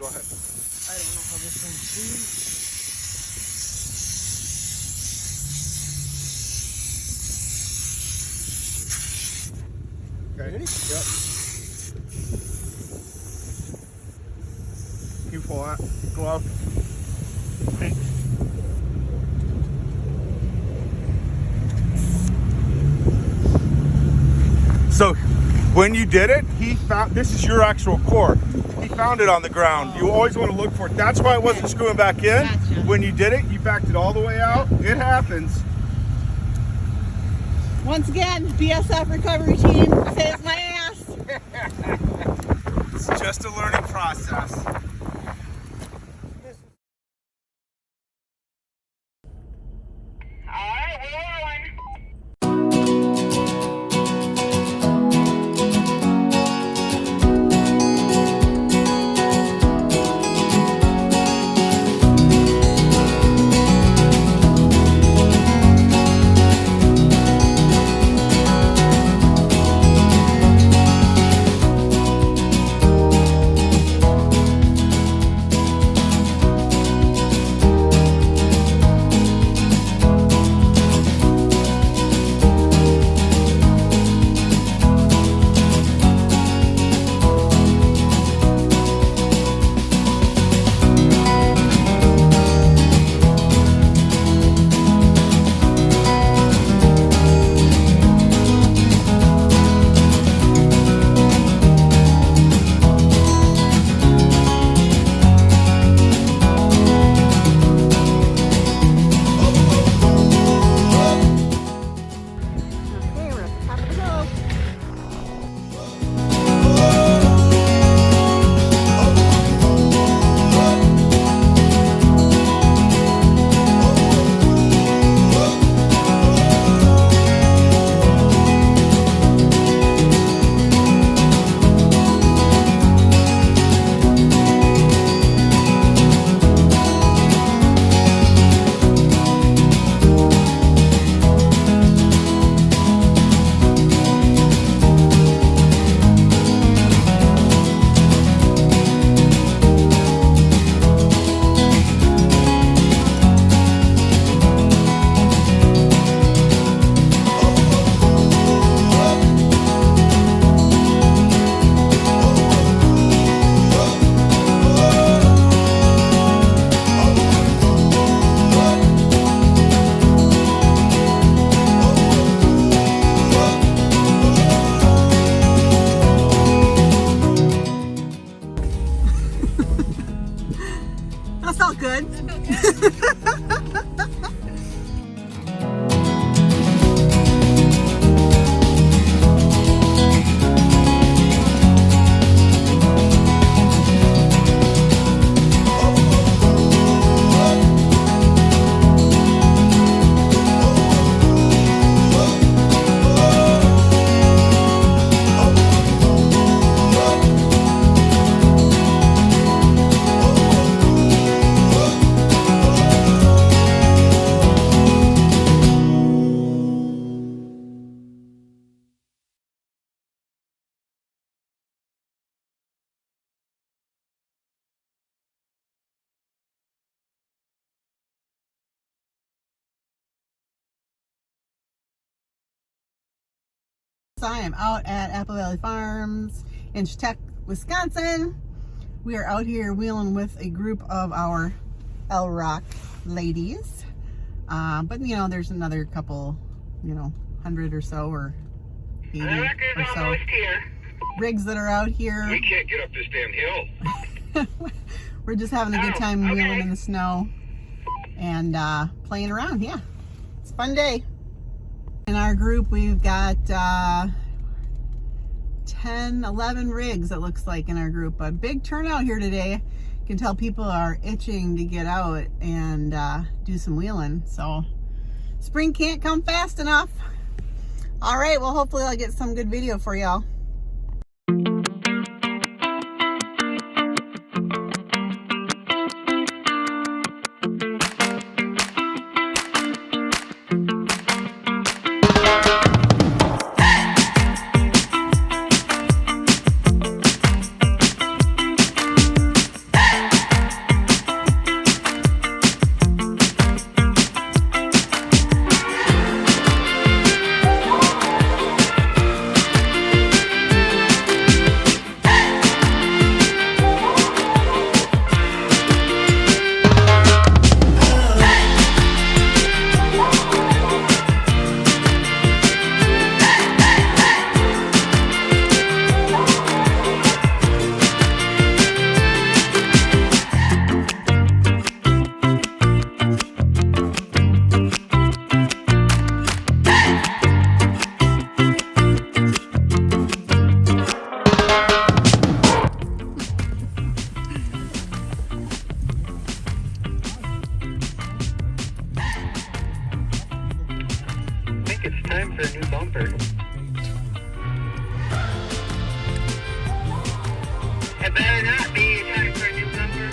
Go ahead. I don't know how this thing sees. Okay. Ready? Yep. You pull that. Go out. Okay. So when you did it, he found, this is your actual core. He found it on the ground. You always want to look for it. That's why it wasn't screwing back in. Gotcha. When you did it, you backed it all the way out. It happens. Once again, BSF recovery team saves my ass. It's just a learning process. That felt good. I am out at Apple Valley Farms in Chetek, Wisconsin. We are out here wheeling with a group of our L Rock ladies. But you know, there's another couple, 100 or so, or 80 or so rigs that are out here. We can't get up this damn hill. We're just having a good time wheeling in the snow and playing around. Yeah, it's a fun day. In our group, we've got 10, 11 rigs, it looks like, in our group. A big turnout here today. You can tell people are itching to get out and do some wheeling. So spring can't come fast enough. All right, well, hopefully I'll get some good video for y'all. time for a new bumper. It better not be time for a new bumper.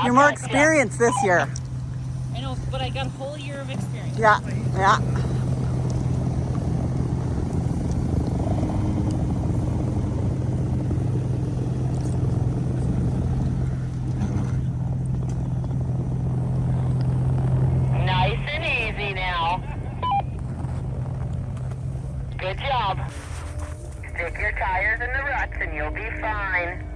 You're more experienced this year. I know, but I got a whole year of experience. Yeah, yeah. Nice and easy now. Good job. Stick your tires in the ruts and you'll be fine.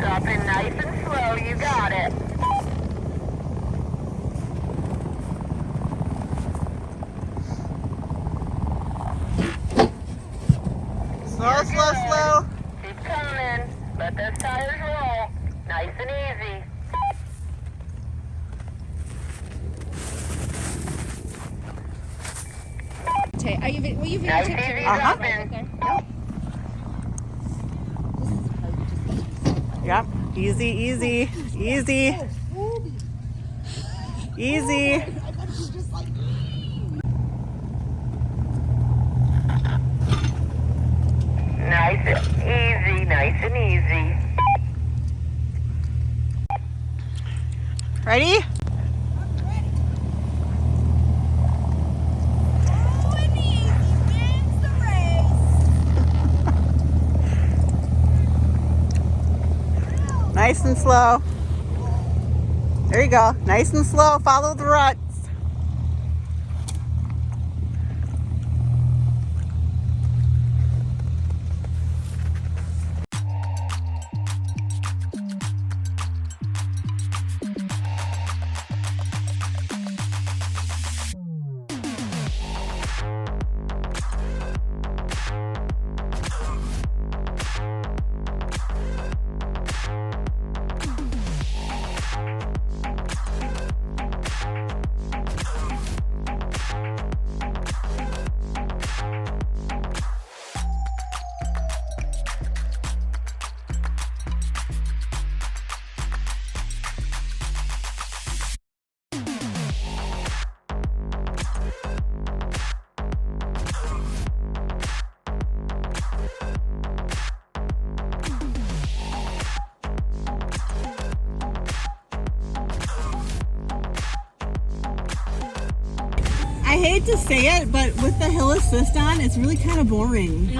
Drop in nice and slow, you got it. Slow, slow, slow. Keep coming. Let those tires roll. Nice and easy. Will you Nice videotape easy Terry? dropping. Yep. Easy, easy, easy. Easy. Nice and easy. Ready? Nice and slow. There you go. Nice and slow. Follow the ruts. I hate to say it, but with the hill assist on, it's really kind of boring.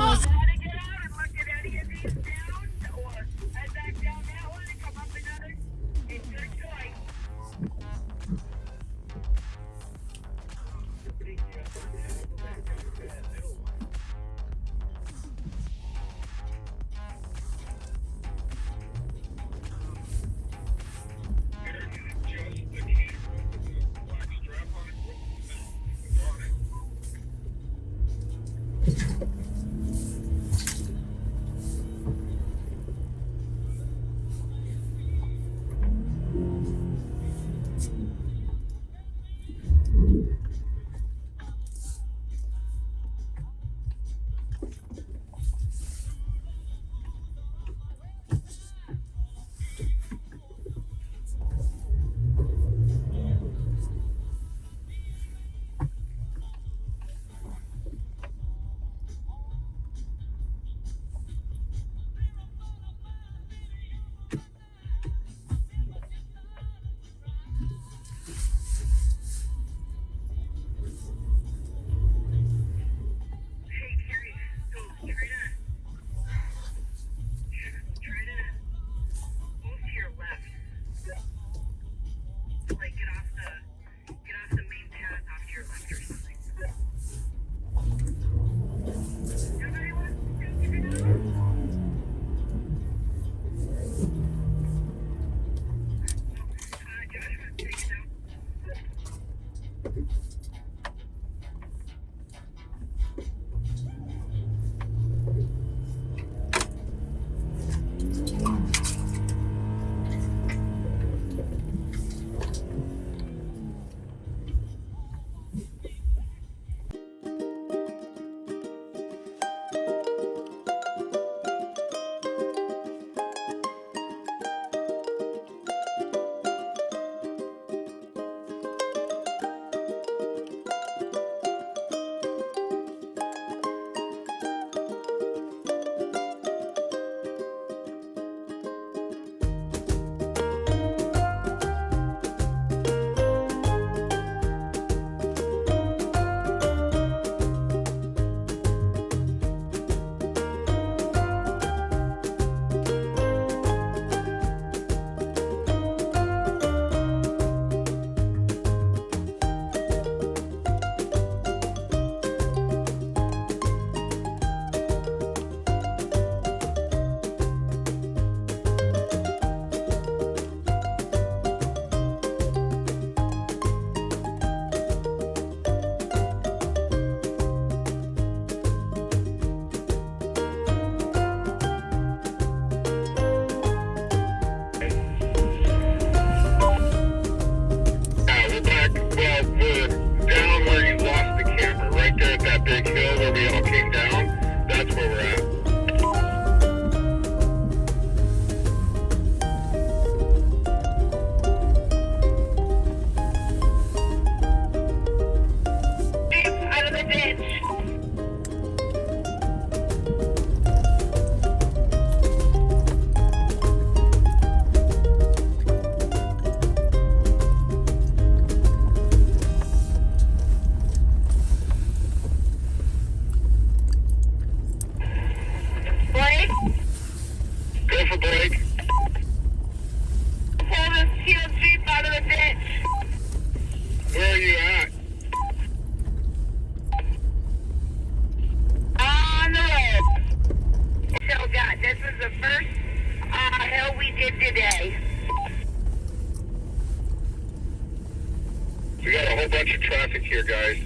whole bunch of traffic here, guys.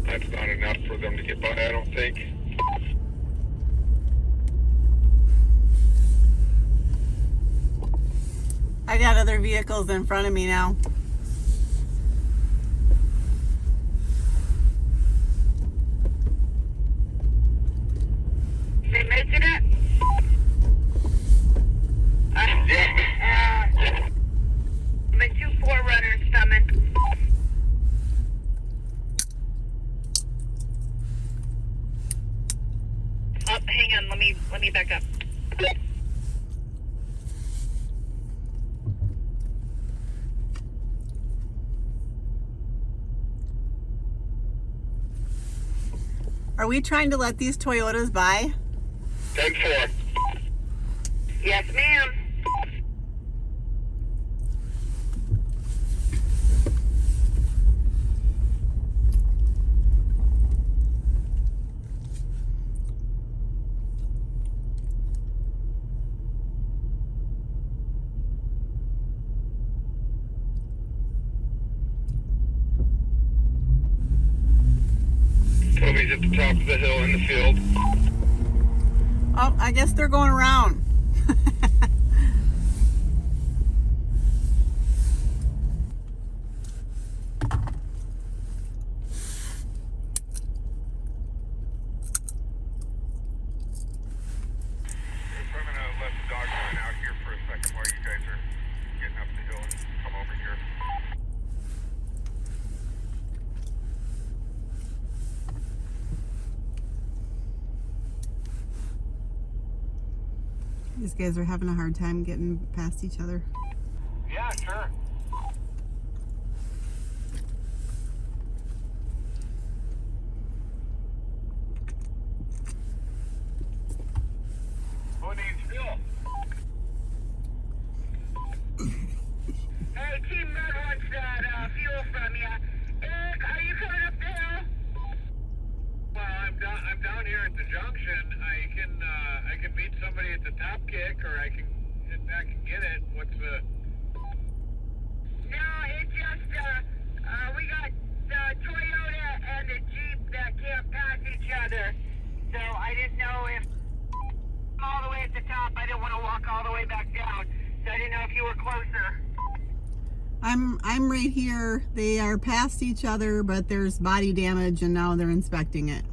That's not enough for them to get by, I don't think. I got other vehicles in front of me now. They making it? My 2 4-runners coming. Oh, hang on, let me back up. Are we trying to let these Toyotas by? 10-4. Yes, ma'am. Toby's at the top of the hill in the field. Oh, I guess they're going around. I'm gonna let the dog run out here for a second while you guys are getting up the hill and come over here. These guys are having a hard time getting past each other. Yeah, sure. Who needs fuel? Hey, Team Med wants that fuel from you. Eric, are you coming up the hill? Well, I'm down here at the junction. I can meet somebody at the top kick, or I can hit back and get it. What's the? No, it just, we got the Toyota and the Jeep that can't pass each other. So I didn't know if all the way at the top, I didn't want to walk all the way back down. So I didn't know if you were closer. I'm right here. They are past each other, but there's body damage and now they're inspecting it.